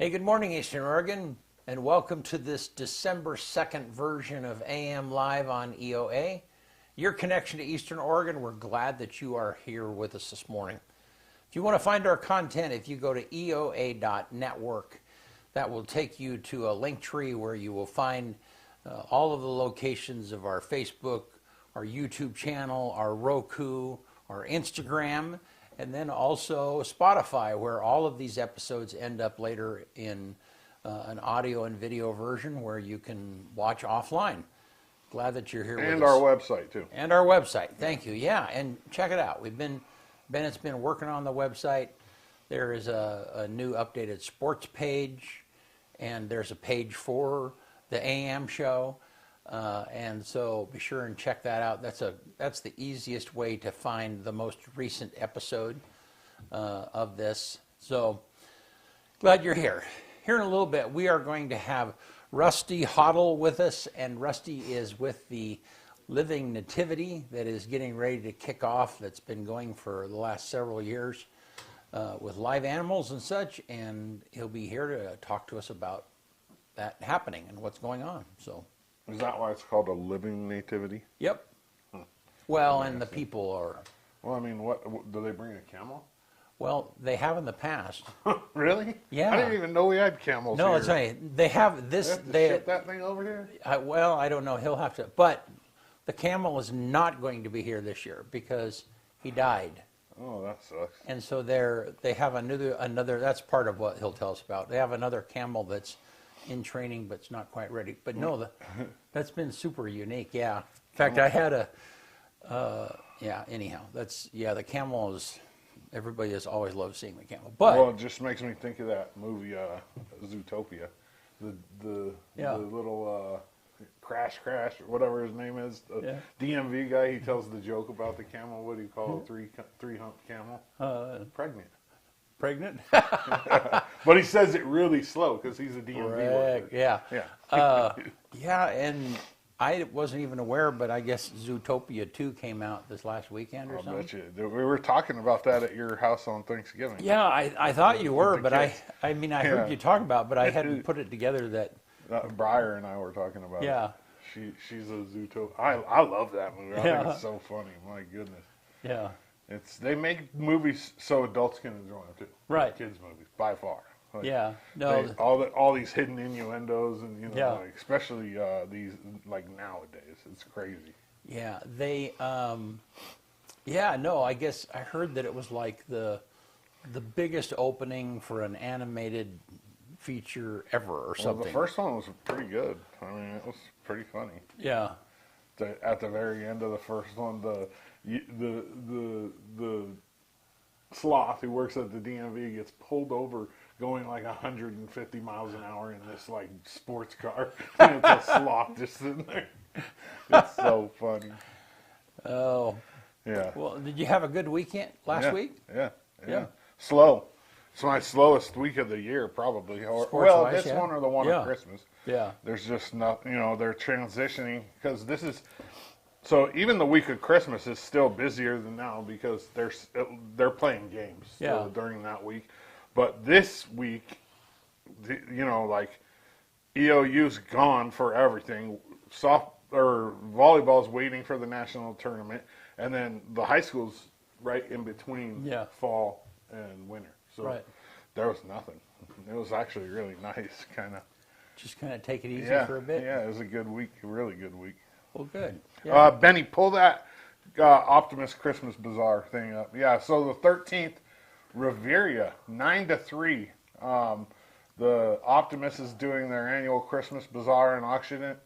Hey, good morning, Eastern Oregon, and welcome to this December 2nd version of AM Live on EOA. Your connection to Eastern Oregon, we're glad that you are here with us this morning. If you want to find our content, if you go to EOA.network, that will take you to a link tree where you will find all of the locations of our Facebook, our YouTube channel, our Roku, our Instagram, and then also Spotify, where all of these episodes end up later in an audio and video version where you can watch offline. Glad that you're here with us. And our website, too. And our website. Thank you. Yeah, and check it out. Bennett's been working on the website. There is a new updated sports page, and there's a page for the AM show. And so be sure and check that out. That's the easiest way to find the most recent episode of this. So glad you're here. Here in a little bit, we are going to have Rusty Hoddle with us, and Rusty is with the Living Nativity that is getting ready to kick off. That's been going for the last several years with live animals and such, and he'll be here to talk to us about that happening and what's going on. So. Is that why it's called a living nativity? Yep. Well, and the people are. Well, I mean, what do they bring a camel? Well, they have in the past. Really? Yeah. I didn't even know we had camels here. No, it's funny. They have this. They have to ship that thing over here? Well, I don't know. He'll have to. But the camel is not going to be here this year because he died. Oh, that sucks. And so they have another. That's part of what he'll tell us about. They have another camel that's in training, but it's not quite ready. But no, that's been super unique. Yeah. In fact, I had anyhow, the camel is, everybody has always loved seeing the camel. But well, it just makes me think of that movie, Zootopia. The little Crash, or whatever his name is, the DMV guy, he tells the joke about the camel. What do you call a three-humped camel? Pregnant? But he says it really slow because he's a DMV worker. Yeah, and I wasn't even aware, but I guess Zootopia 2 came out this last weekend or something. Bet you. We were talking about that at your house on Thanksgiving. Yeah, I thought you were, but I heard you talk about it, but I hadn't put it together that... Briar and I were talking about it. She's a Zootopia. I love that movie. I think it's so funny. My goodness. Yeah. They make movies so adults can enjoy them too. Right. Kids movies, by far. Like, no. All these hidden innuendos and like, especially these like nowadays, it's crazy. Yeah, I guess I heard that it was like the biggest opening for an animated feature ever or something. Well, the first one was pretty good. I mean, it was pretty funny. Yeah. At the very end of the first one, the sloth who works at the DMV gets pulled over going like 150 miles an hour in this like sports car, and it's a sloth just sitting there. It's so funny. Oh. Yeah. Well, did you have a good weekend last week? Yeah. Slow. It's my slowest week of the year, probably. This one or the one of Christmas. Yeah. There's just not, they're transitioning because this is. So even the week of Christmas is still busier than now because they're playing games during that week. But this week, like EOU's gone for everything. Volleyball's waiting for the national tournament, and then the high school's right in between fall and winter. So there was nothing. It was actually really nice, Just kind of take it easy for a bit. Yeah, it was a good week, a really good week. Well, good. Yeah. Benny, pull that Optimus Christmas Bazaar thing up. Yeah, so the 13th, Riviera, 9 to 3. The Optimus is doing their annual Christmas Bazaar and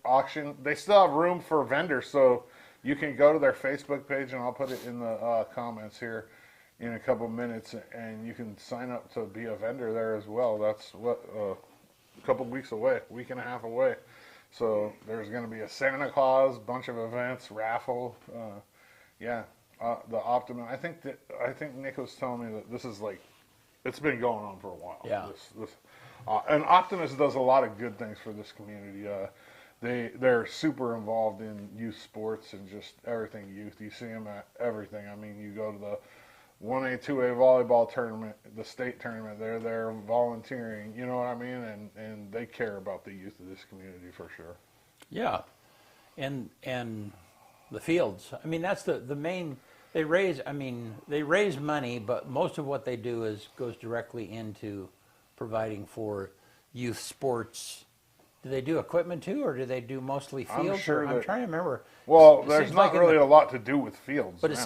auction. They still have room for vendors, so you can go to their Facebook page, and I'll put it in the comments here in a couple minutes, and you can sign up to be a vendor there as well. That's a couple weeks away, week and a half away. So there's going to be a Santa Claus, bunch of events, raffle. The Optimus. I think Nick was telling me that this is like, it's been going on for a while. Yeah. And Optimus does a lot of good things for this community. They're super involved in youth sports and just everything youth. You see them at everything. I mean, you go to 1A, 2A volleyball tournament, the state tournament. They're there volunteering. You know what I mean? And they care about the youth of this community for sure. Yeah, and the fields. I mean, that's the main. They raise. I mean, they raise money, but most of what they do goes directly into providing for youth sports. Do they do equipment too, or do they do mostly fields? I'm sure I'm trying to remember. Well, It there's seems not like really a lot to do with fields but now. it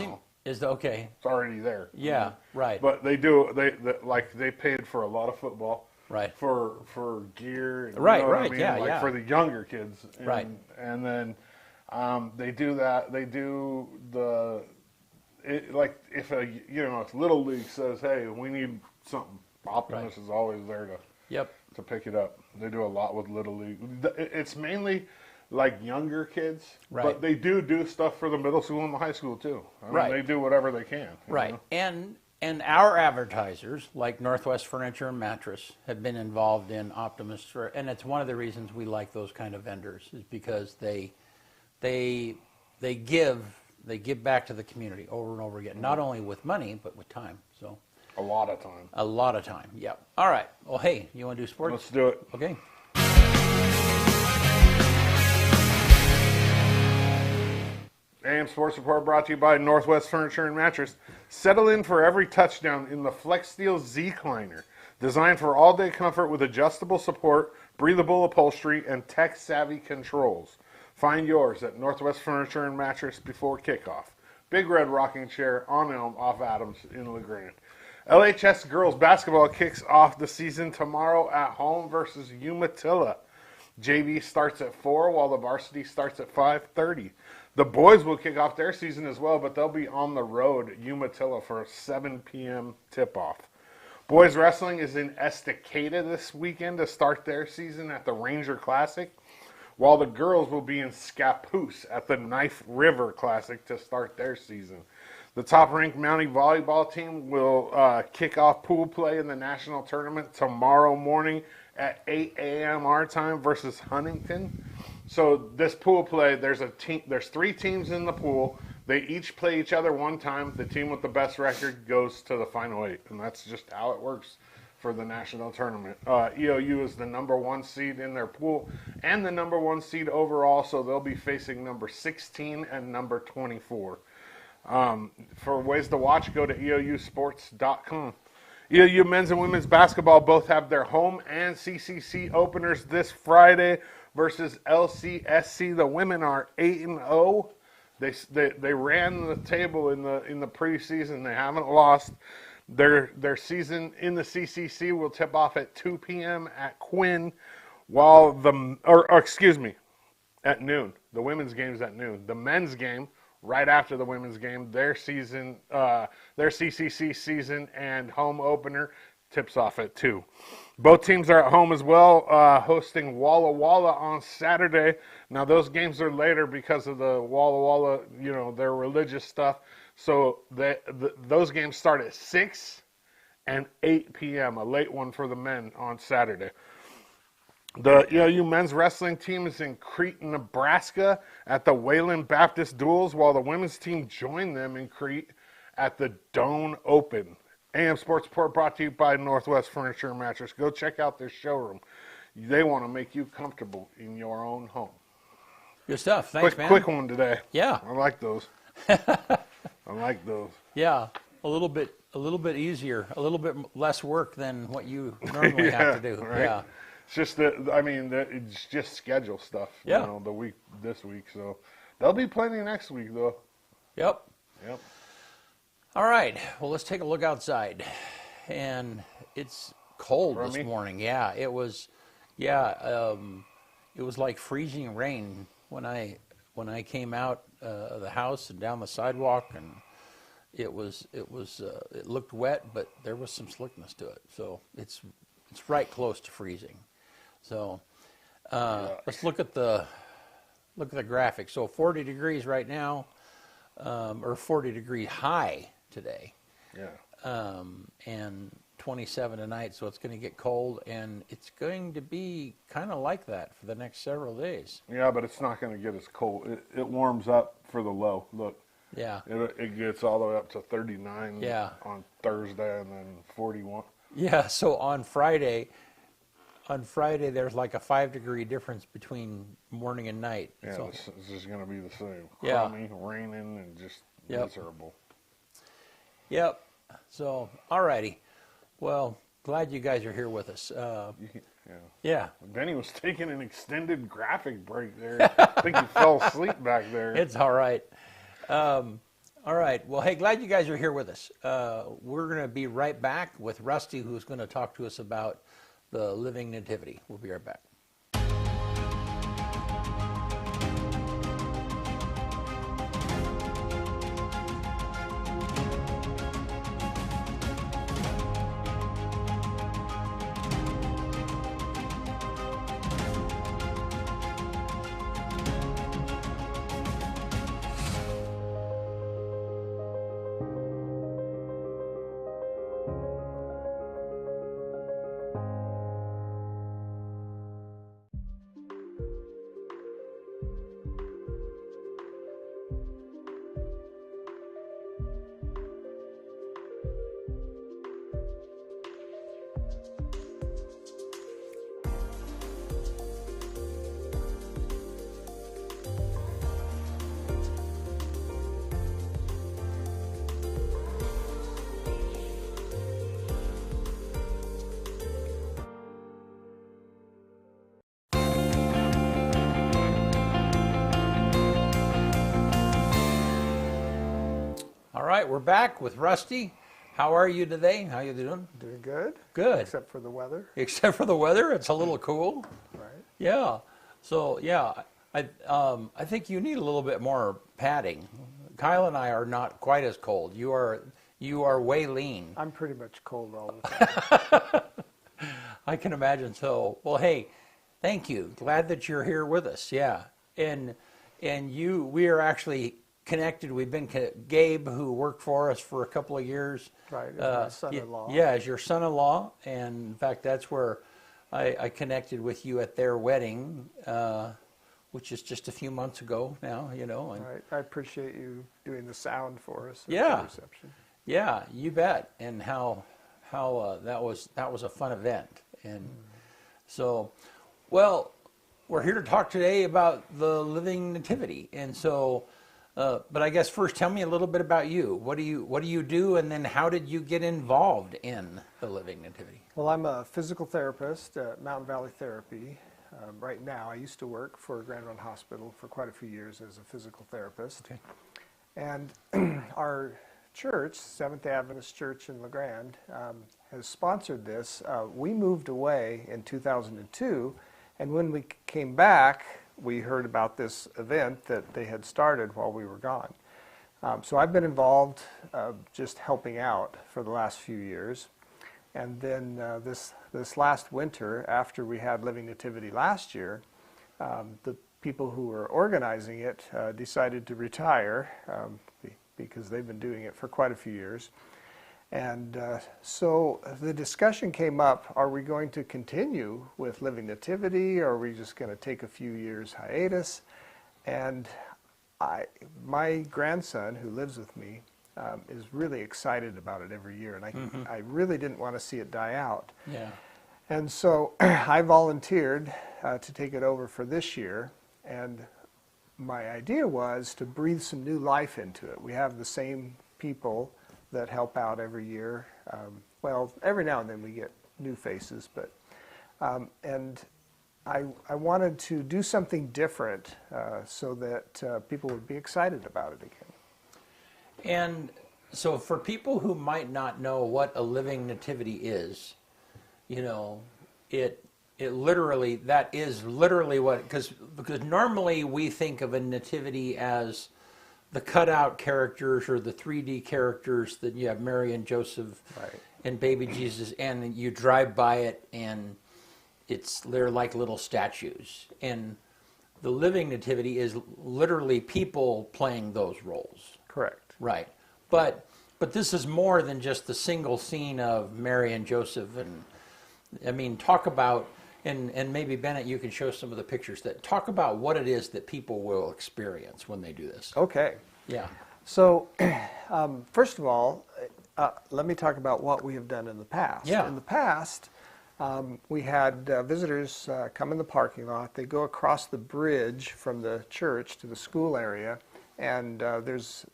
seems okay. It's already there. Yeah, right. But they do. They paid for a lot of football. Right. For gear. And, Right, you know what right, I mean? yeah, like yeah. for the younger kids. And, Right. And then they do that. They do like if if Little League says, hey, we need something, Optimus is always there to pick it up. They do a lot with Little League. It's mainly like younger kids, Right. but they do stuff for the middle school and the high school too. I mean, Right. They do whatever they can. you Right. know? And our advertisers, like Northwest Furniture and Mattress, have been involved in Optimus and it's one of the reasons we like those kind of vendors is because they give back to the community over and over again, not only with money but with time. So A lot of time. a lot of time. Yep. All right. Well, hey, you want to do sports? Let's do it. Okay. AM Sports Report brought to you by Northwest Furniture and Mattress. Settle in for every touchdown in the Flex Steel Z-Cliner. Designed for all-day comfort with adjustable support, breathable upholstery, and tech-savvy controls. Find yours at Northwest Furniture and Mattress before kickoff. Big Red Rocking Chair on Elm off Adams in LeGrand. LHS girls basketball kicks off the season tomorrow at home versus Umatilla. JV starts at 4 while the varsity starts at 5:30. The boys will kick off their season as well, but they'll be on the road at Umatilla for a 7 p.m. tip-off. Boys wrestling is in Estacada this weekend to start their season at the Ranger Classic, while the girls will be in Scappoose at the Knife River Classic to start their season. The top-ranked Mountie volleyball team will kick off pool play in the national tournament tomorrow morning at 8 a.m. our time versus Huntington. So this pool play, there's 3 teams in the pool. They each play each other one time. The team with the best record goes to the final 8, and that's just how it works for the national tournament. EOU is the number 1 seed in their pool and the number 1 seed overall, so they'll be facing number 16 and number 24. For ways to watch, go to eousports.com. EOU men's and women's basketball both have their home and CCC openers this Friday versus LCSC. The women are 8-0. They ran the table in the preseason. They haven't lost. Their season in the CCC will tip off at 2 p.m. at Quinn, while at noon. The women's game's at noon. The men's game right after the women's game. Their CCC season and home opener tips off at 2. Both teams are at home as well, hosting Walla Walla on Saturday. Now, those games are later because of the Walla Walla, their religious stuff. So those games start at 6 and 8 p.m., a late one for the men on Saturday. The EOU men's wrestling team is in Crete, Nebraska at the Wayland Baptist Duels, while the women's team joined them in Crete at the Doane Open. AM Sports Report brought to you by Northwest Furniture and Mattress. Go check out their showroom. They want to make you comfortable in your own home. Good stuff. Thanks, man. Quick one today. Yeah. I like those. I like those. Yeah. A little bit easier, a little bit less work than what you normally have to do. Right? Yeah. It's just it's just schedule stuff. Yeah. This week. So there'll be plenty next week though. Yep. Yep. All right. Well, let's take a look outside, and it's cold this morning. Yeah, it was. Yeah, it was like freezing rain when I came out of the house and down the sidewalk, and it looked wet, but there was some slickness to it. So it's right close to freezing. So let's look at the graphic. So 40 degrees right now, or 40 degree high today. Yeah. And 27 tonight, so it's going to get cold, and it's going to be kind of like that for the next several days. Yeah, but it's not going to get as cold. It warms up for the low. Look, Yeah. It gets all the way up to 39 Yeah. on Thursday, and then 41. Yeah. So on Friday, there's like a 5-degree difference between morning and night. Yeah, So, this is going to be the same. Yeah. Crummy, raining, and just Yep. miserable. yep. So, all righty. Well, glad you guys are here with us. Yeah. Yeah. Benny was taking an extended graphic break there. I think he fell asleep back there. It's all right. All right. Well, hey, glad you guys are here with us. We're going to be right back with Rusty, who's going to talk to us about the Living Nativity. We'll be right back. All right, we're back with Rusty. How are you today? How you doing? Doing good. Good. Except for the weather. Except for the weather, it's a little cool. Right. Yeah. So yeah, I think you need a little bit more padding. Kyle and I are not quite as cold. You are way lean. I'm pretty much cold all the time. I can imagine. So well, hey, thank you. Glad that you're here with us. Yeah, and we are actually connected. We've been Gabe, who worked for us for a couple of years. Right. My son-in-law. Yeah, as your son-in-law, and in fact, that's where I connected with you at their wedding, which is just a few months ago now. You know. And, Right. I appreciate you doing the sound for us. Yeah. The reception. yeah, you bet. And how that was a fun event. And so, well, we're here to talk today about the Living Nativity, and so. But I guess first, tell me a little bit about you. What do you do, and then how did you get involved in the Living Nativity? Well, I'm a physical therapist at Mountain Valley Therapy. Right now, I used to work for Grande Hospital for quite a few years as a physical therapist. Okay. And our church, Seventh-day Adventist Church in La Grande, has sponsored this. We moved away in 2002, and when we came back, we heard about this event that they had started while we were gone. So I've been involved just helping out for the last few years. And then this last winter, after we had Living Nativity last year, the people who were organizing it decided to retire because they've been doing it for quite a few years. And so the discussion came up, are we going to continue with Living Nativity, or are we just going to take a few years hiatus? And my grandson, who lives with me, is really excited about it every year, and I really didn't want to see it die out. Yeah. And so I volunteered to take it over for this year, and my idea was to breathe some new life into it. We have the same people that help out every year. Well, every now and then we get new faces, but and I wanted to do something different so that people would be excited about it again. And so for people who might not know what a Living Nativity is, you know, it literally, that is literally what, because normally we think of a nativity as the cutout characters or the 3D characters that you have Mary and Joseph Right. and baby Jesus, and you drive by it and they're like little statues. And the Living Nativity is literally people playing those roles. Correct. Right. But this is more than just the single scene of Mary and Joseph. And I mean, talk about, and maybe Bennett, you can show some of the pictures, that talk about what it is that people will experience when they do this. Okay. Yeah. So, first of all, let me talk about what we have done in the past. Yeah. In the past, we had visitors come in the parking lot. They go across the bridge from the church to the school area, and there's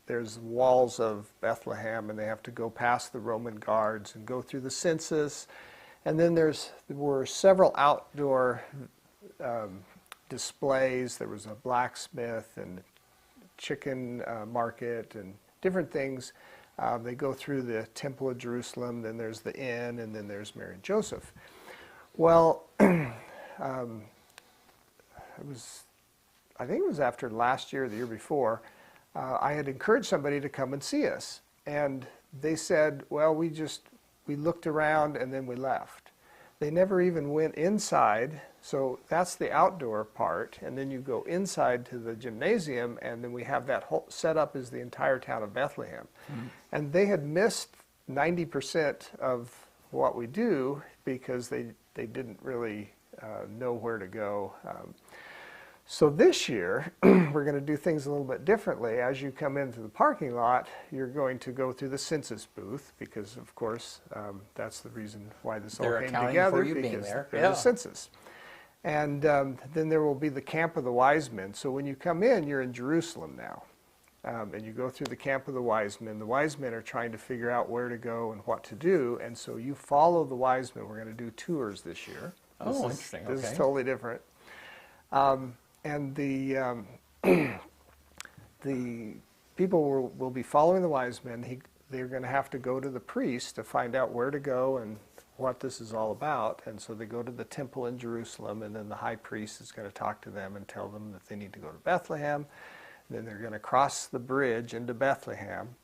walls of Bethlehem, and they have to go past the Roman guards and go through the census. And then there were several outdoor displays. There was a blacksmith and chicken market and different things. They go through the Temple of Jerusalem, then there's the inn, and then there's Mary and Joseph. Well, I think it was after last year or the year before, I had encouraged somebody to come and see us. And they said, well, we looked around and then we left. They never even went inside. So that's the outdoor part, and then you go inside to the gymnasium, and then we have that whole set up as the entire town of Bethlehem. Mm-hmm. And they had missed 90% of what we do because they didn't really know where to go. So this year, we're going to do things a little bit differently. As you come into the parking lot, you're going to go through the census booth because, of course, that's the reason why this all came together, for you being because there. there's a census. And then there will be the Camp of the Wise Men. So when you come in, you're in Jerusalem now. And you go through the Camp of the Wise Men. The Wise Men are trying to figure out where to go and what to do. And so you follow the Wise Men. We're going to do tours this year. Interesting. This Okay. is totally different. And the people will be following the Wise Men. They're going to have to go to the priest to find out where to go and what this is all about. And so they go to the temple in Jerusalem, and then the high priest is going to talk to them and tell them that they need to go to Bethlehem. And then they're going to cross the bridge into Bethlehem.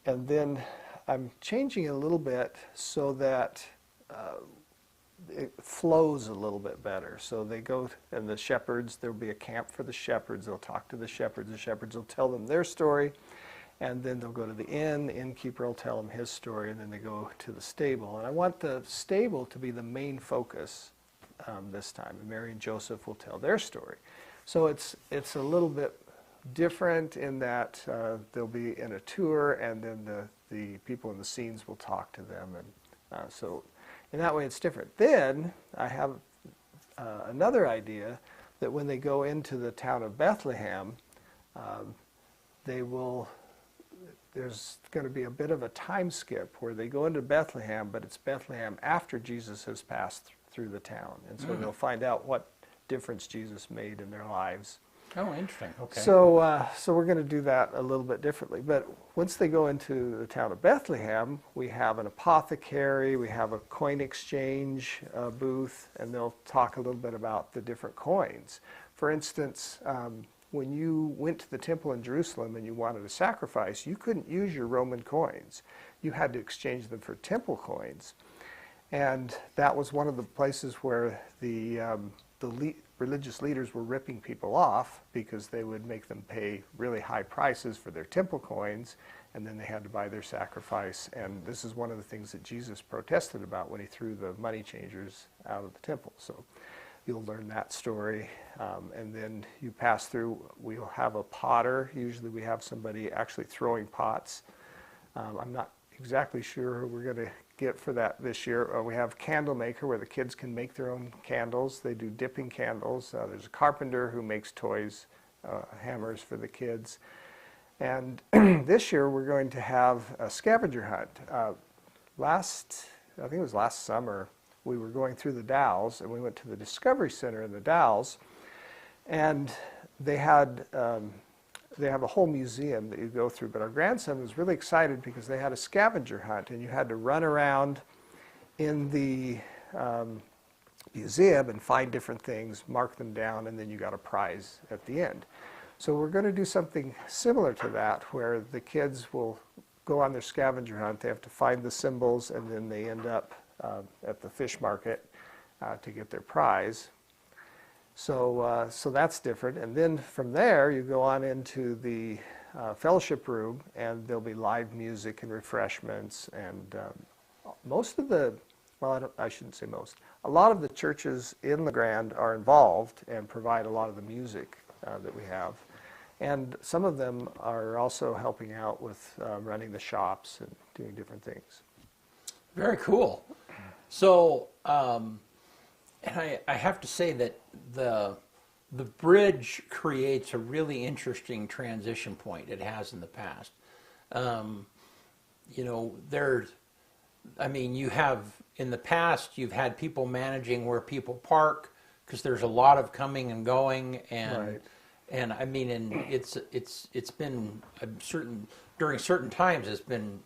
And then I'm changing it a little bit so that it flows a little bit better. So they go, and the shepherds, there'll be a camp for the shepherds. They'll talk to the shepherds will tell them their story. And then they'll go to the inn. The innkeeper will tell them his story, and then they go to the stable. And I want the stable to be the main focus this time. And Mary and Joseph will tell their story. So it's a little bit different in that they'll be in a tour, and then the people in the scenes will talk to them. And so in that way it's different. Then I have another idea that when they go into the town of Bethlehem, there's going to be a bit of a time skip where they go into Bethlehem, but it's Bethlehem after Jesus has passed through the town. And so they'll find out what difference Jesus made in their lives. Oh, interesting. Okay. So we're going to do that a little bit differently. But once they go into the town of Bethlehem, we have an apothecary, we have a coin exchange booth, and they'll talk a little bit about the different coins. For instance, when you went to the temple in Jerusalem and you wanted a sacrifice, you couldn't use your Roman coins. You had to exchange them for temple coins. And that was one of the places where the religious leaders were ripping people off because they would make them pay really high prices for their temple coins, and then they had to buy their sacrifice. And this is one of the things that Jesus protested about when he threw the money changers out of the temple. So you'll learn that story. And then you pass through, we'll have a potter. Usually we have somebody actually throwing pots. I'm not exactly sure who we're going to get for that this year. We have candle maker where the kids can make their own candles. They do dipping candles. There's a carpenter who makes toys, hammers for the kids. And this year we're going to have a scavenger hunt. I think it was last summer, we were going through the Dalles, and we went to the Discovery Center in the Dalles, and they have a whole museum that you go through. But our grandson was really excited because they had a scavenger hunt, and you had to run around in the museum and find different things, mark them down, and then you got a prize at the end. So we're going to do something similar to that, where the kids will go on their scavenger hunt. They have to find the symbols, and then they end up at the fish market to get their prize. So that's different. And then from there, you go on into the fellowship room, and there'll be live music and refreshments. And most of the, well, I shouldn't say most, a lot of the churches in the Grande are involved and provide a lot of the music that we have. And some of them are also helping out with running the shops and doing different things. Very cool. So, and I have to say that the bridge creates a really interesting transition point. It has in the past. You know, you have in the past you've had people managing where people park because there's a lot of coming and going, and Right. and I mean, and it's been during certain times it's been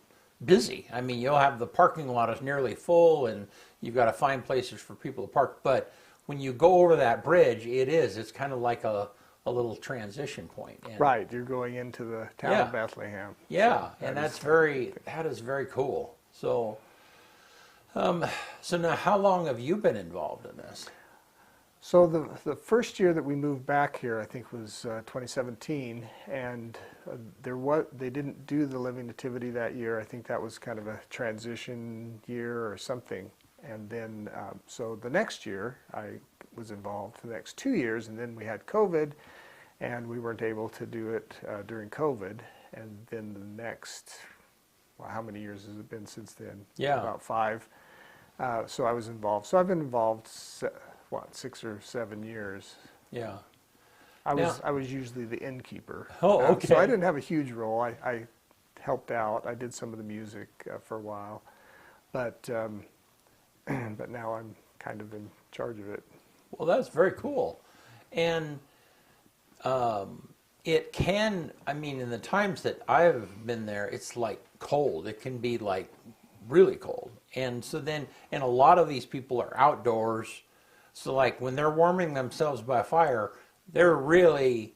busy. I mean, you'll have the parking lot is nearly full, and you've got to find places for people to park. But when you go over that bridge, it's kind of like a little transition point. And Right, you're going into the town Yeah. of Bethlehem. yeah, So and that that is very cool. So, so now, how long have you been involved in this? So the first year that we moved back here, I think, was 2017, and they didn't do the Living Nativity that year. I think that was kind of a transition year or something. And then, so the next year, I was involved for the next 2 years, and then we had COVID, and we weren't able to do it during COVID. And then the next, well, how many years has it been since then? Yeah. About 5. So I was involved. So I've been involved, 6 or 7 years. Yeah. I Now- was usually the innkeeper. Oh, So okay. I didn't have a huge role. I helped out. I did some of the music for a while, but but now I'm kind of in charge of it. Well, that's very cool. And it can, I mean, in the times that I've been there, it's like cold. It can be like really cold. And so then, and a lot of these people are outdoors. So like when they're warming themselves by a fire, they're really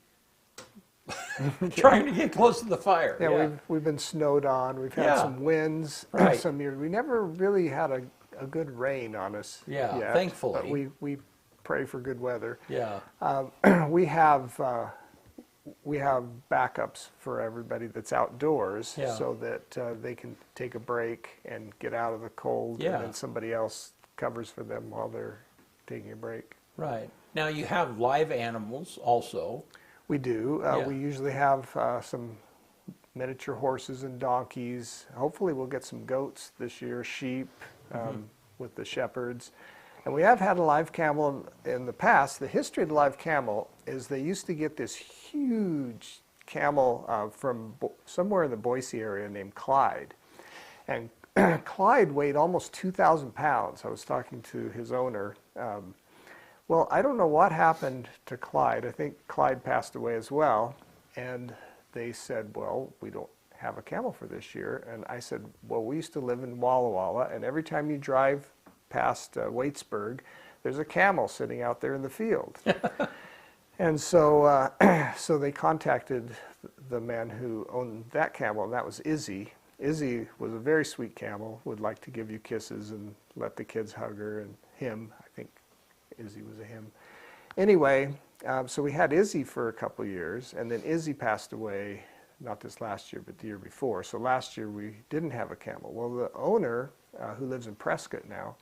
trying to get close to the fire. Yeah, we've been snowed on. We've had Yeah. some winds Right. some years. We never really had a good rain on us. Yeah, yet, thankfully. But we pray for good weather. Yeah. We have backups for everybody that's outdoors, Yeah. so that they can take a break and get out of the cold, Yeah. and then somebody else covers for them while they're taking a break. Right. Now you have live animals also. We do. Yeah. We usually have some miniature horses and donkeys. Hopefully, we'll get some goats this year, sheep with the shepherds. And we have had a live camel in the past. The history of the live camel is they used to get this huge camel from somewhere in the Boise area named Clyde. And Clyde weighed almost 2,000 pounds. I was talking to his owner. Well, I don't know what happened to Clyde. I think Clyde passed away as well. And they said, well, we don't have a camel for this year. And I said, well, we used to live in Walla Walla, and every time you drive past Waitsburg, there's a camel sitting out there in the field. And so, so they contacted the man who owned that camel, and that was Izzy. Izzy was a very sweet camel, would like to give you kisses and let the kids hug her, and him, I think Izzy was a him. Anyway, so we had Izzy for a couple of years, and then Izzy passed away, not this last year, but the year before. So last year we didn't have a camel. Well, the owner, who lives in Prescott now,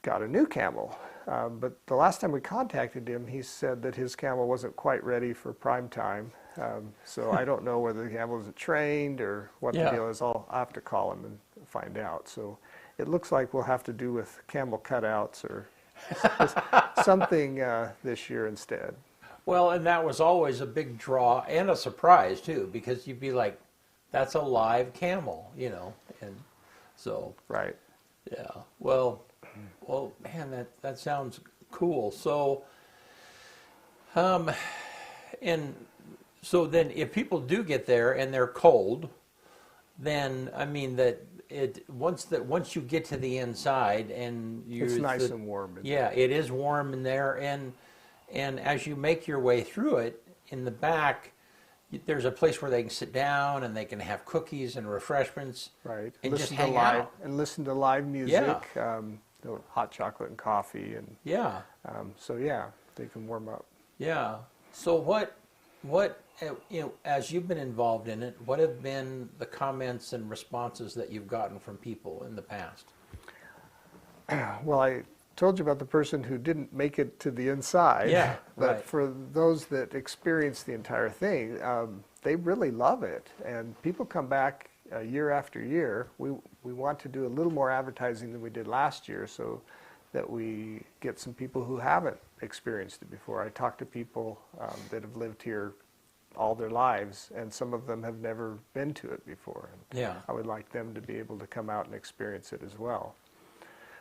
got a new camel. But the last time we contacted him, he said that his camel wasn't quite ready for prime time. So I don't know whether the camel isn't trained or what the Yeah. deal is. I'll have to call him and find out. So it looks like we'll have to do with camel cutouts or something this year instead. Well, and that was always a big draw and a surprise too, because you'd be like, "That's a live camel," you know, and so Right. yeah. Well, man, that sounds cool. So, and so then if people do get there and they're cold, then I mean once you get to the inside and It's nice and warm. yeah, it is warm in there, and as you make your way through it, in the back, there's a place where they can sit down and they can have cookies and refreshments. Right. And listen just to hang live out. and listen to live music. Hot chocolate and coffee, and Yeah, so yeah, they can warm up. yeah. So what, as you've been involved in it, what have been the comments and responses that you've gotten from people in the past? Well, told you about the person who didn't make it to the inside. Yeah, But right. for those that experience the entire thing, they really love it. And people come back year after year. We want to do a little more advertising than we did last year so that we get some people who haven't experienced it before. I talk to people that have lived here all their lives, and some of them have never been to it before. And Yeah. I would like them to be able to come out and experience it as well.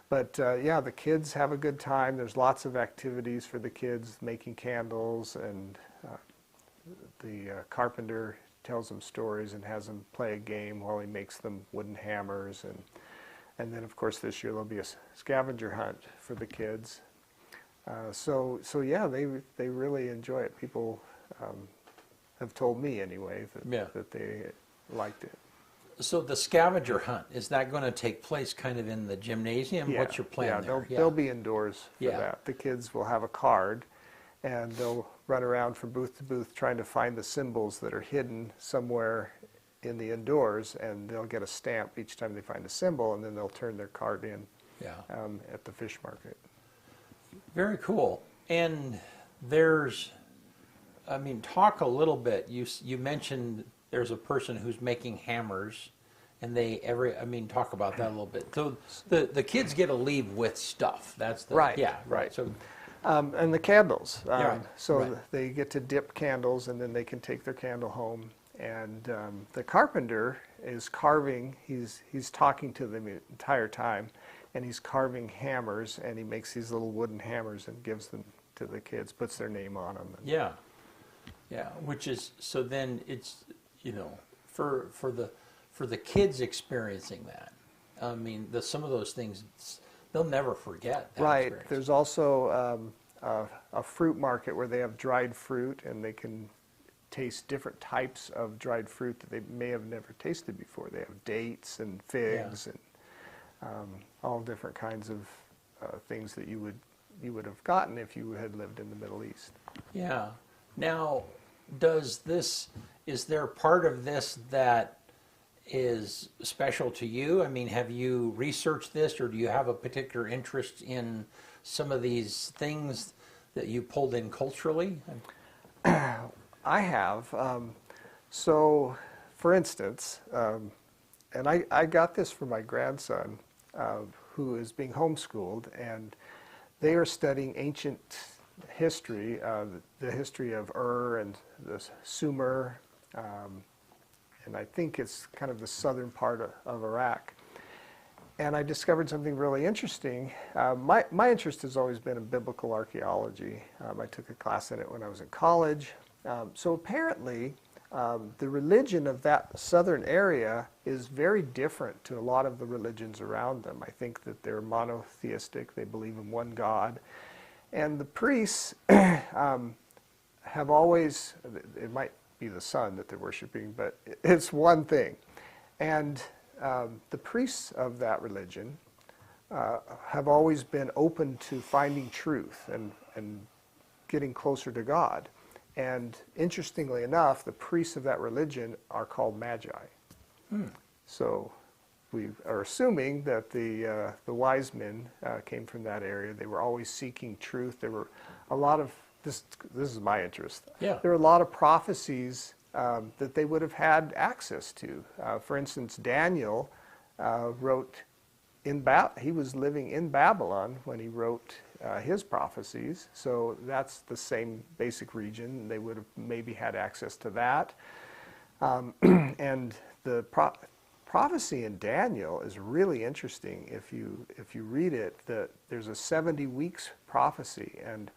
But yeah, the kids have a good time. There's lots of activities for the kids, making candles, and the carpenter tells them stories and has them play a game while he makes them wooden hammers. And then, of course, this year there'll be a scavenger hunt for the kids. So yeah, they really enjoy it. People have told me anyway that they liked it. So the scavenger hunt, is that going to take place kind of in the gymnasium? Yeah, What's your plan there? they'll be indoors for Yeah. that. The kids will have a card, and they'll run around from booth to booth trying to find the symbols that are hidden somewhere in the indoors, and they'll get a stamp each time they find a symbol, and then they'll turn their card in Yeah. at the fish market. Very cool. And there's, I mean, talk a little bit. You mentioned there's a person who's making hammers, and talk about that a little bit. So the kids get to leave with stuff. That's the Right, Yeah. right. So And the candles. Right, So right. they get to dip candles, and then they can take their candle home. And the carpenter is carving. He's talking to them the entire time, and he's carving hammers, and he makes these little wooden hammers and gives them to the kids, puts their name on them. yeah, yeah. Which is, so then it's, for the kids experiencing that. I mean, some of those things they'll never forget. That Right. experience. There's also a fruit market where they have dried fruit, and they can taste different types of dried fruit that they may have never tasted before. They have dates and figs and all different kinds of things that you would have gotten if you had lived in the Middle East. Yeah. Now, is there part of this that is special to you? I mean, have you researched this, or do you have a particular interest in some of these things that you pulled in culturally? I have. So, for instance, and I got this from my grandson, who is being homeschooled, and they are studying ancient history, the history of Ur and the Sumer, and I think it's kind of the southern part of Iraq. And I discovered something really interesting. My interest has always been in biblical archaeology. I took a class in it when I was in college. So apparently, the religion of that southern area is very different to a lot of the religions around them. I think that they're monotheistic. They believe in one God. And the priests have always, it might be the sun that they're worshiping, but it's one thing. And the priests of that religion have always been open to finding truth and getting closer to God. And interestingly enough, the priests of that religion are called magi. So we are assuming that the wise men came from that area. They were always seeking truth. There were a lot of, this is my interest. Yeah. There were a lot of prophecies that they would have had access to. For instance, Daniel wrote he was living in Babylon when he wrote his prophecies, so that's the same basic region. They would have maybe had access to that. And the prophecy in Daniel is really interesting. If you read it, there's a 70 weeks prophecy, and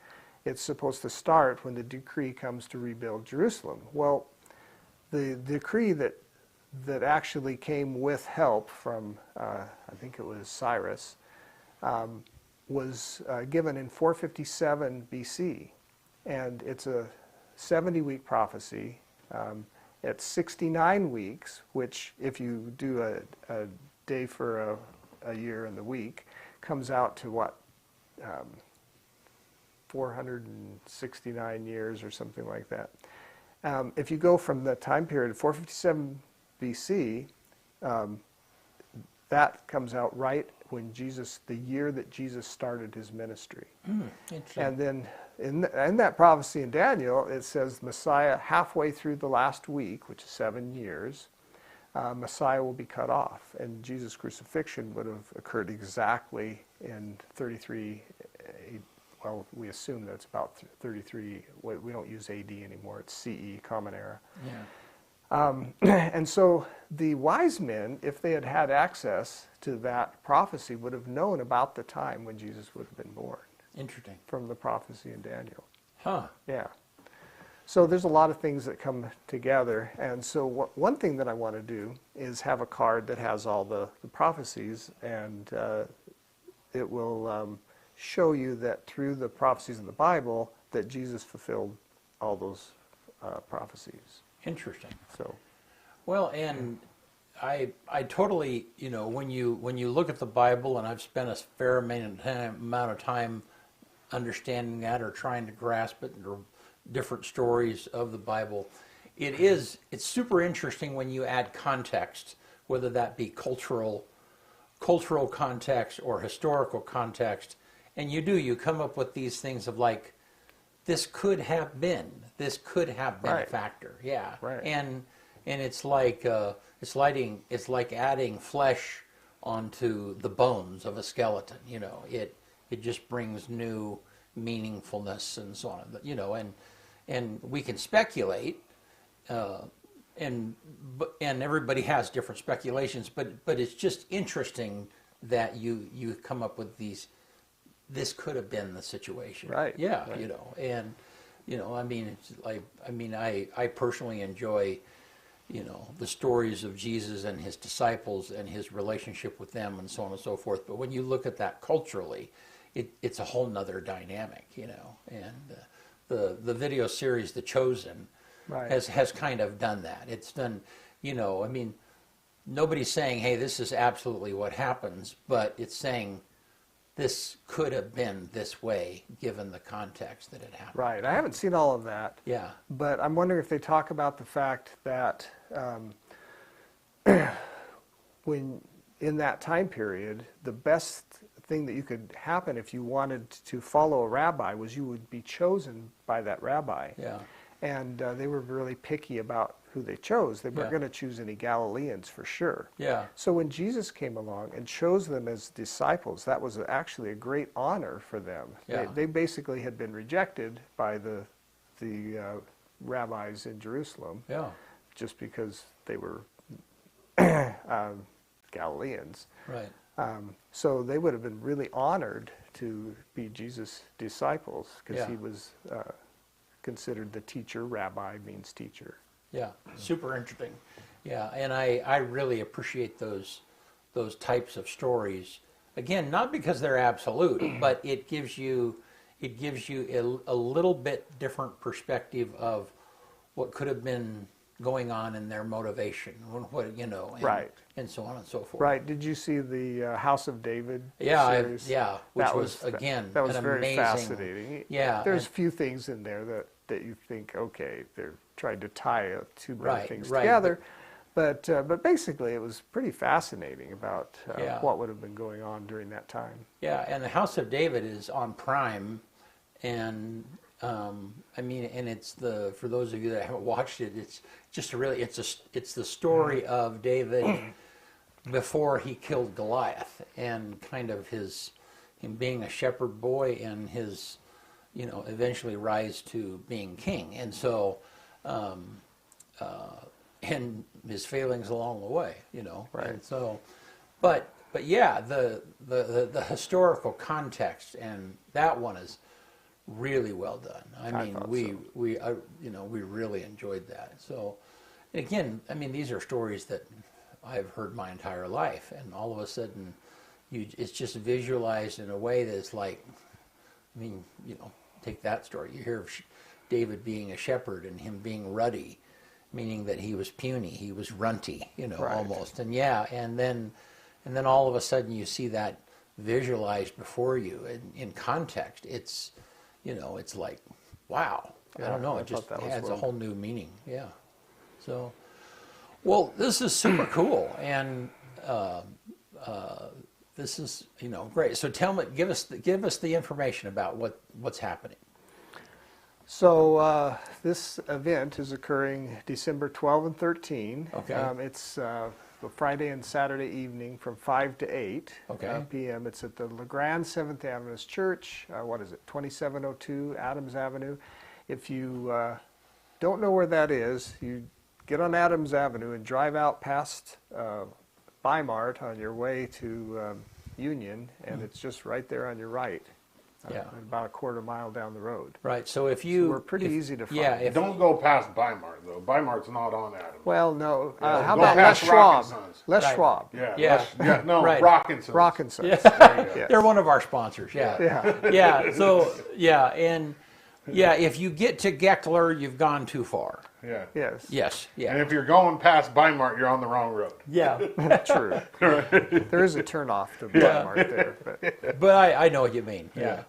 it's supposed to start when the decree comes to rebuild Jerusalem. Well, the decree that actually came with help from, I think it was Cyrus, was given in 457 BC. And it's a 70-week prophecy. It's 69 weeks, which if you do a day for a year in the week, comes out to what? 469 years or something like that. If you go from the time period 457 BC, that comes out right when Jesus, the year that Jesus started his ministry. Interesting. And then in that prophecy in Daniel, it says Messiah halfway through the last week, which is 7 years, Messiah will be cut off. And Jesus' crucifixion would have occurred exactly in 33, well, we assume that it's about 33, we don't use AD anymore, it's CE, Common Era. Yeah. And so the wise men, if they had had access to that prophecy, would have known about the time when Jesus would have been born Interesting. from the prophecy in Daniel. Huh. Yeah. So there's a lot of things that come together. And so one thing that I want to do is have a card that has all the prophecies, and it will show you that through the prophecies in the Bible that Jesus fulfilled all those prophecies. Interesting. So, Well, and I totally, when you look at the Bible, and I've spent a fair amount of time understanding that or trying to grasp it, or different stories of the Bible, it's super interesting when you add context, whether that be cultural context or historical context, and you come up with these things of like, this could have been a factor, yeah, Right. and it's like it's like adding flesh onto the bones of a skeleton. It just brings new meaningfulness and so on. And we can speculate, and everybody has different speculations, but it's just interesting that you come up with these. This could have been the situation, Right? Yeah, right. and I mean, it's like, I personally enjoy, the stories of Jesus and his disciples and his relationship with them and so on and so forth. But when you look at that culturally, it's a whole nother dynamic, And the video series, The Chosen, Right. has kind of done that. It's done, I mean, nobody's saying, hey, this is absolutely what happens, but it's saying this could have been this way given the context that it happened. Right. I haven't seen all of that. Yeah. But I'm wondering if they talk about the fact that when in that time period, the best thing that you could happen if you wanted to follow a rabbi was you would be chosen by that rabbi. Yeah. And they were really picky about who they chose. They weren't Yeah. going to choose any Galileans for sure. Yeah. So when Jesus came along and chose them as disciples, that was actually a great honor for them. Yeah. They basically had been rejected by the rabbis in Jerusalem Yeah. just because they were Galileans. Right. So they would have been really honored to be Jesus' disciples because Yeah. he was considered the teacher. Rabbi means teacher. Yeah. Super interesting. Yeah, and I really appreciate those types of stories. Again, not because they're absolute, but it gives you a little bit different perspective of what could have been going on in their motivation, and, Right. and so on and so forth. Right. Did you see the House of David Yeah, series? which That was again that was an very amazing, fascinating. Yeah, There's and- a few things in there that you think, okay, they're trying to tie two many Right, things right, together. But basically, it was pretty fascinating about Yeah. what would have been going on during that time. Yeah, and the House of David is on Prime, and and it's for those of you that haven't watched it, it's just it's the story of David before he killed Goliath, and kind of him being a shepherd boy and his eventually rise to being king, and so and his failings along the way, Right. And so, but yeah, the historical context, and that one is really well done. I mean, thought we so. we really enjoyed that. So, again, I mean, these are stories that I've heard my entire life, and all of a sudden, it's just visualized in a way that's like, I mean, take that story. You hear of David being a shepherd and him being ruddy, meaning that he was puny, he was runty, Right. almost. And yeah, and then all of a sudden you see that visualized before you in context. It's, it's like, wow. I Yeah, don't know. I It just thought that was adds a well- whole new meaning. Yeah. So, well, this is super cool, and this is, great. So give us the information about what's happening. So this event is occurring December 12 and 13. Okay. It's the Friday and Saturday evening from 5 to 8 Okay. p.m. It's at the Grande 7th Adventist Church. 2702 Adams Avenue. If you don't know where that is, you get on Adams Avenue and drive out past Bi-Mart on your way to Union, and it's just right there on your right. Yeah. About a quarter mile down the road. Right. So We're pretty easy to find. Yeah. Don't go past Bi-Mart, though. Bi-Mart's not on Adams. Well, no. Yeah, How go about Les past Schwab? Rockinson's. Les Right. Schwab. Yeah. No, Right. Rockinson's. Rockinson's. Yeah. They're one of our sponsors. Yeah. Yeah. Yeah. So if you get to Geckler, you've gone too far. Yeah. Yes. Yes. And Yeah. if you're going past Bi-Mart, you're on the wrong road. Yeah. True. There is a turnoff to Bi-Mart there. But I know what you mean. Yeah.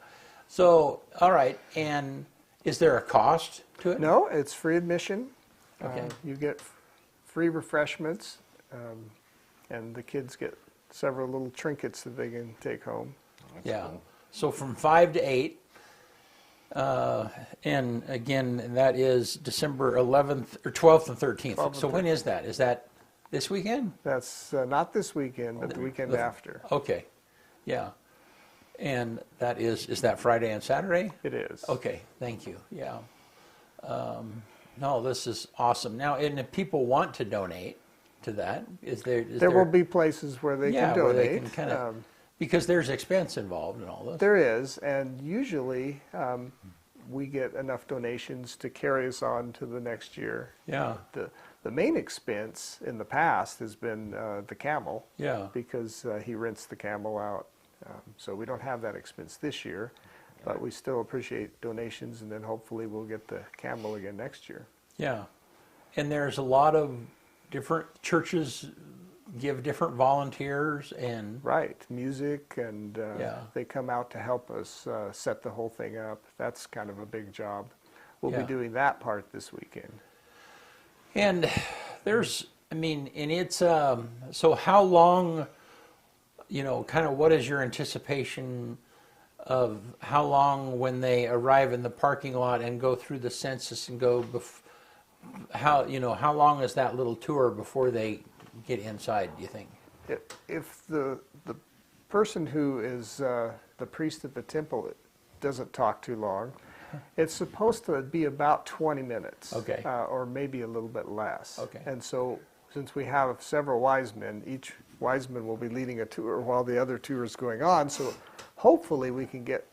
So, all right. And is there a cost to it? No, it's free admission. Okay. You get free refreshments, and the kids get several little trinkets that they can take home. Yeah. So from 5 to 8. And again, that is December 11th or 12th and 13th. 12th and So when is that? Is that this weekend? That's not this weekend, but the weekend after. Okay. Yeah. And that is that Friday and Saturday? It is. Okay. Thank you. Yeah. No, this is awesome. Now, and if people want to donate to that, There will be places where they can donate. where they can kind of, because there's expense involved in all this. There is, and usually we get enough donations to carry us on to the next year. Yeah. The main expense in the past has been the camel. Yeah. Because he rents the camel out. So we don't have that expense this year, but we still appreciate donations, and then hopefully we'll get the camel again next year. Yeah. And there's a lot of different churches give different volunteers and Right, music, and Yeah. they come out to help us set the whole thing up. That's kind of a big job. We'll Yeah. be doing that part this weekend. and it's so how long, kind of what is your anticipation of how long when they arrive in the parking lot and go through the census and go how long is that little tour before they get inside, do you think? If the person who is the priest at the temple doesn't talk too long, it's supposed to be about 20 minutes. Okay. Or maybe a little bit less. Okay. And so since we have several wise men, each wise man will be leading a tour while the other tour is going on. So hopefully we can get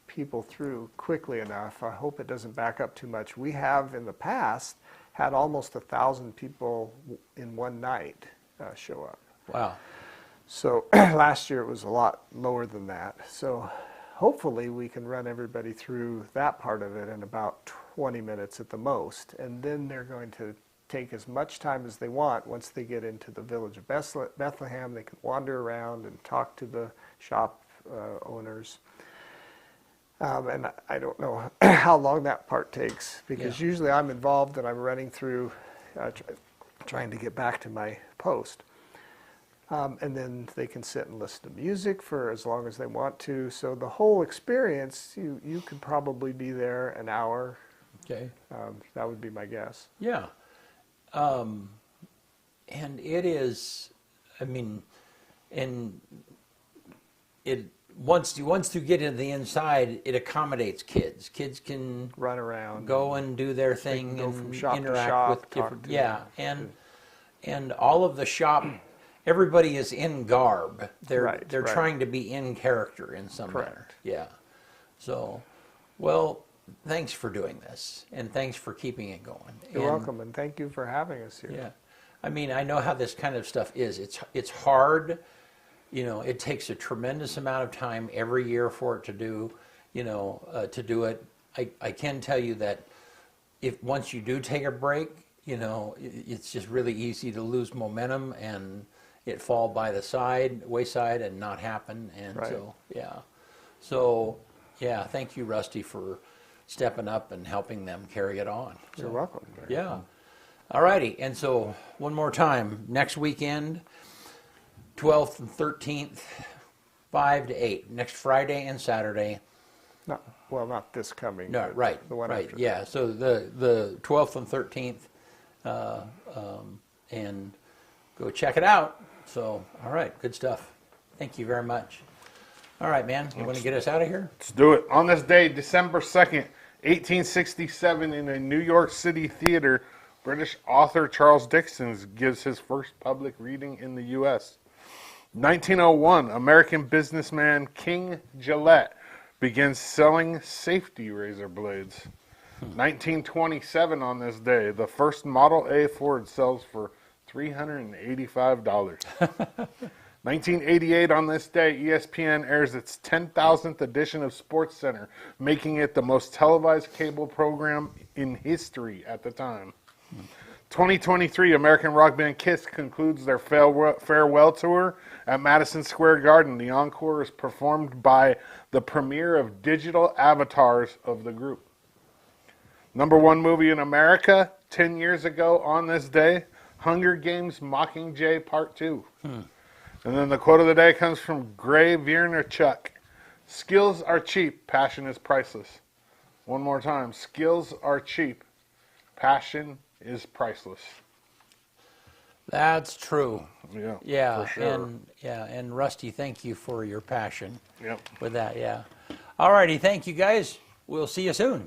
people through quickly enough. I hope it doesn't back up too much. We have in the past had almost 1,000 people in one night show up. Wow. So last year it was a lot lower than that. So hopefully we can run everybody through that part of it in about 20 minutes at the most. And then they're going to take as much time as they want. Once they get into the village of Bethlehem, they can wander around and talk to the shop owners. And I don't know how long that part takes, because Yeah. usually I'm involved and I'm running through trying to get back to my post. And then they can sit and listen to music for as long as they want to. So the whole experience, you could probably be there an hour. Okay. That would be my guess. Yeah. And it is, and it once you get into the inside, it accommodates kids. Kids can Run around. go and do their They thing can go and from shop to interact shop, with talk different. to Yeah, them. and all of the shop, everybody is in garb. They're Right, right. trying to be in character in some manner. Correct. Yeah. So, well, thanks for doing this, and thanks for keeping it going. You're And- welcome, and thank you for having us here. Yeah, I know how this kind of stuff is. It's hard. It takes a tremendous amount of time every year for it to do. To do it. I can tell you that if once you do take a break, it's just really easy to lose momentum and it fall by the wayside and not happen. And Right. so thank you, Rusty, for stepping up and helping them carry it on. You're So, welcome. yeah. All righty. And so one more time, next weekend, 12th and 13th, 5 to 8, next Friday and Saturday. Not this coming. No, but right, The one right, after. yeah. So the 12th and 13th, and go check it out. So, all right, good stuff. Thank you very much. All right, man, you want to get us out of here? Let's do it. On this day, December 2nd, 1867, in a New York City theater, British author Charles Dickens gives his first public reading in the U.S. 1901, American businessman King Gillette begins selling safety razor blades. 1927, on this day, the first Model A Ford sells for $385. 1988, on this day, ESPN airs its 10,000th edition of SportsCenter, making it the most televised cable program in history at the time. 2023, American rock band Kiss concludes their farewell tour at Madison Square Garden. The encore is performed by the premiere of digital avatars of the group. Number one movie in America 10 years ago on this day, Hunger Games Mockingjay Part 2. And then the quote of the day comes from Gray Vaynerchuk. Skills are cheap, passion is priceless. One more time. Skills are cheap, passion is priceless. That's true. Yeah, Yeah, for sure. and Rusty, thank you for your passion Yep. with that. Yeah. All righty, thank you guys. We'll see you soon.